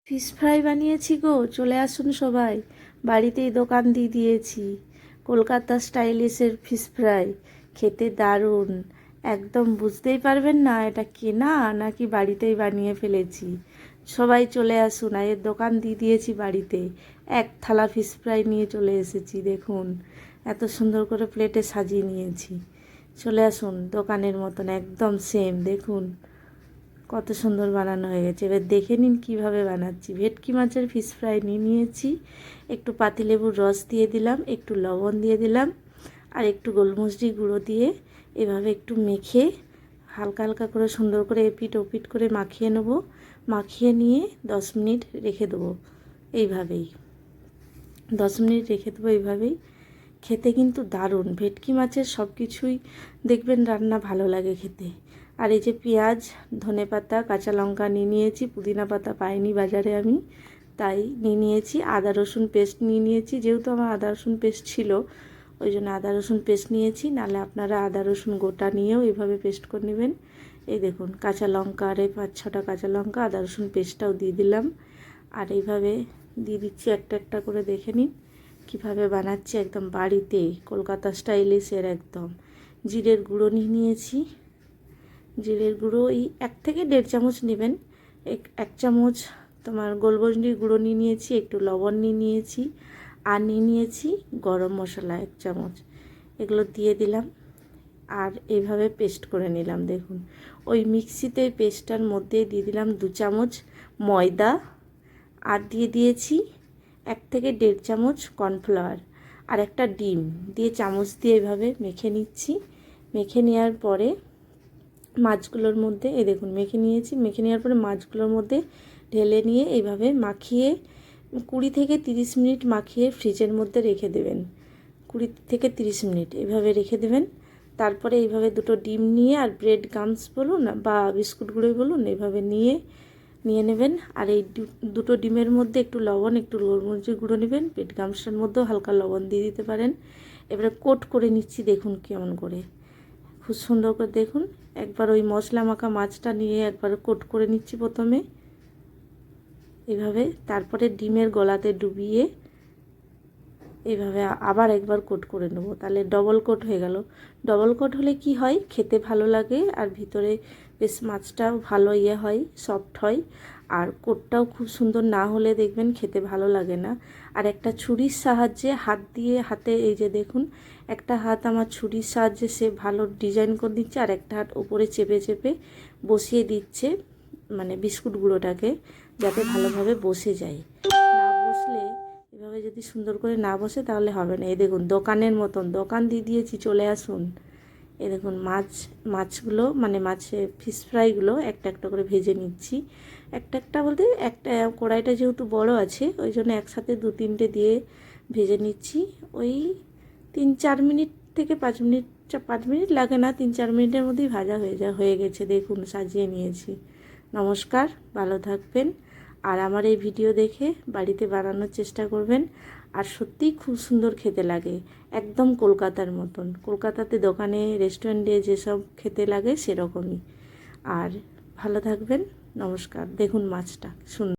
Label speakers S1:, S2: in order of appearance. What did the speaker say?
S1: Fish fry বানিয়েছি গো, চলে আসুন সবাই। বাড়িতেই দোকান দিয়ে দিয়েছি। কলকাতা স্টাইলিশের ফিশ ফ্রাই খেতে দারুণ। একদম বুঝতেই পারবেন না এটা কেনা নাকি বাড়িতেই বানিয়ে ফেলেছি। সবাই চলে আসুন, আর এর দোকান দিয়ে দিয়েছি বাড়িতে। এক থালা ফিশ ফ্রাই নিয়ে চলে এসেছি, দেখুন এত সুন্দর করে প্লেটে সাজিয়ে নিয়েছি। চলে আসুন, দোকানের মতন একদম সেম, দেখুন কত সুন্দর বানানো হয়ে গেছে। এবার দেখে নিন কিভাবে বানাচ্ছি। ভেটকি মাছের ফিশ ফ্রাই নিয়ে নিয়েছি। একটু পাতিলেবুর রস দিয়ে দিলাম, একটু লবণ দিয়ে দিলাম, আর একটু গোলমরিচ গুঁড়ো দিয়ে এভাবে একটু মেখে হালকা হালকা করে সুন্দর করে এপিট ওপিট করে মাখিয়ে নেব। মাখিয়ে নিয়ে 10 মিনিট রেখে দেবো। এইভাবেই 10 মিনিট রেখে দেবো। এইভাবেই খেতে কিন্তু দারুণ। ভেটকি মাছের সব কিছুই দেখবেন রান্না ভালো লাগে খেতে। আর এই যে পেঁয়াজ, ধনেপাতা, কাঁচা লঙ্কা নিয়ে নিয়েছি। পুদিনা পাতা পাইনি বাজারে আমি, তাই নিয়ে নিয়েছি। আদা রসুন পেস্ট নিয়ে নিয়েছি, যেহেতু আমার আদা রসুন পেস্ট ছিল ওই জন্য আদা রসুন পেস্ট নিয়েছি। নাহলে আপনারা আদা রসুন গোটা নিয়েও এইভাবে পেস্ট করে নেবেন। এই দেখুন কাঁচা লঙ্কা, আর এই 5-6টা কাঁচা লঙ্কা, আদা রসুন পেস্টটাও দিয়ে দিলাম। আর এইভাবে দিয়ে দিচ্ছি একটা একটা করে, দেখে নিন কীভাবে বানাচ্ছি একদম বাড়িতে কলকাতা স্টাইলিশের একদম। জিরের গুঁড়ো নিয়ে নিয়েছি। জিরের গুঁড়ো এই 1 থেকে 1.5 চামচ নেবেন। 1 চামচ তোমার গোলমরিচের গুঁড়ো নিয়ে নিয়েছি, একটু লবণ নিয়ে নিয়েছি, আর নিয়ে নিয়েছি গরম মশলা 1 চামচ। এগুলো দিয়ে দিলাম আর এইভাবে পেস্ট করে নিলাম। দেখুন ওই মিক্সিতে পেস্টটার মধ্যে দিয়ে দিলাম 2 চামচ ময়দা, আর দিয়ে দিয়েছি 1 থেকে 1.5 চামচ কর্নফ্লাওয়ার, আর একটা ডিম দিয়ে চামচ দিয়ে এভাবে মেখে নিচ্ছি। মেখে নেওয়ার পরে মাছগুলোর মধ্যে এই দেখুন মেখে নিয়েছি। মেখে নেওয়ার পরে মাছগুলোর মধ্যে ঢেলে নিয়ে এইভাবে মাখিয়ে 20 থেকে 30 মিনিট মাখিয়ে ফ্রিজের মধ্যে রেখে দেবেন। 20 থেকে 30 মিনিট এইভাবে রেখে দেবেন। তারপরে এইভাবে 2টো ডিম নিয়ে, আর ব্রেড গামস বলুন বা বিস্কুট গুঁড়োই বলুন, এইভাবে নিয়ে নেবেন। আর এই 2টো ডিমের মধ্যে একটু লবণ, একটু গোলমরিচের গুঁড়ো নেবেন। ব্রেড গামসটার মধ্যেও হালকা লবণ দিয়ে দিতে পারেন। এবারে কোট করে নিচ্ছি, দেখুন কেমন করে, খুব সুন্দর করে দেখুন। একবার ওই মশলা মাখা মাছটা নিয়ে একবার কোট করে নিচ্ছি প্রথমে এইভাবে, তারপরে ডিমের গলাতে ডুবিয়ে এইভাবে আবার একবার কোট করে নেব। তাহলে ডবল কোট হয়ে গেল। ডবল কোট হলে কি হয়, খেতে ভালো লাগে, আর ভিতরে বেশ মাছটাও ভালো হয়, সফট হয়। আর কোটটাও খুব সুন্দর না হলে দেখবেন খেতে ভালো লাগে না। আর একটা ছুরির সাহায্যে হাত দিয়ে, হাতে এই যে দেখুন একটা হাত আমার ছুরির সাহায্যে সে ভালো ডিজাইন করে দিচ্ছে, আর একটা হাত উপরে চেপে চেপে বসিয়ে দিচ্ছে, মানে বিস্কুট গুঁড়োটাকে, যাতে ভালোভাবে বসে যায়। না বসলে এভাবে যদি সুন্দর করে না বসে তাহলে হবে না। এই দেখুন দোকানের মতন দোকান দিয়ে দিয়েছি, চলে আসুন। এই দেখুন মাছগুলো মানে মাছের ফিশ ফ্রাইগুলো একটা একটা করে ভেজে নিচ্ছি। একটা একটা বলতে একটা কড়াইটা যেহেতু বড় আছে ওই জন্য একসাথে 2-3টে দিয়ে ভেজে নিচ্ছি। ওই 3-4 মিনিট থেকে 5 মিনিট, 5 মিনিট লাগে না, 3-4 মিনিটের মধ্যেই ভাজা হয়ে গেছে। দেখুন সাজিয়ে নিয়েছি। নমস্কার, ভালো থাকবেন। আর আমার এই ভিডিও দেখে বাড়িতে বানানোর চেষ্টা করবেন। আর সত্যিই খুব সুন্দর খেতে লাগে, একদম কলকাতার মতন। কলকাতাতে দোকানে রেস্টুরেন্টে যেসব খেতে লাগে সেরকমই। আর ভালো থাকবেন, নমস্কার। দেখুন মাছটা সুন্দর।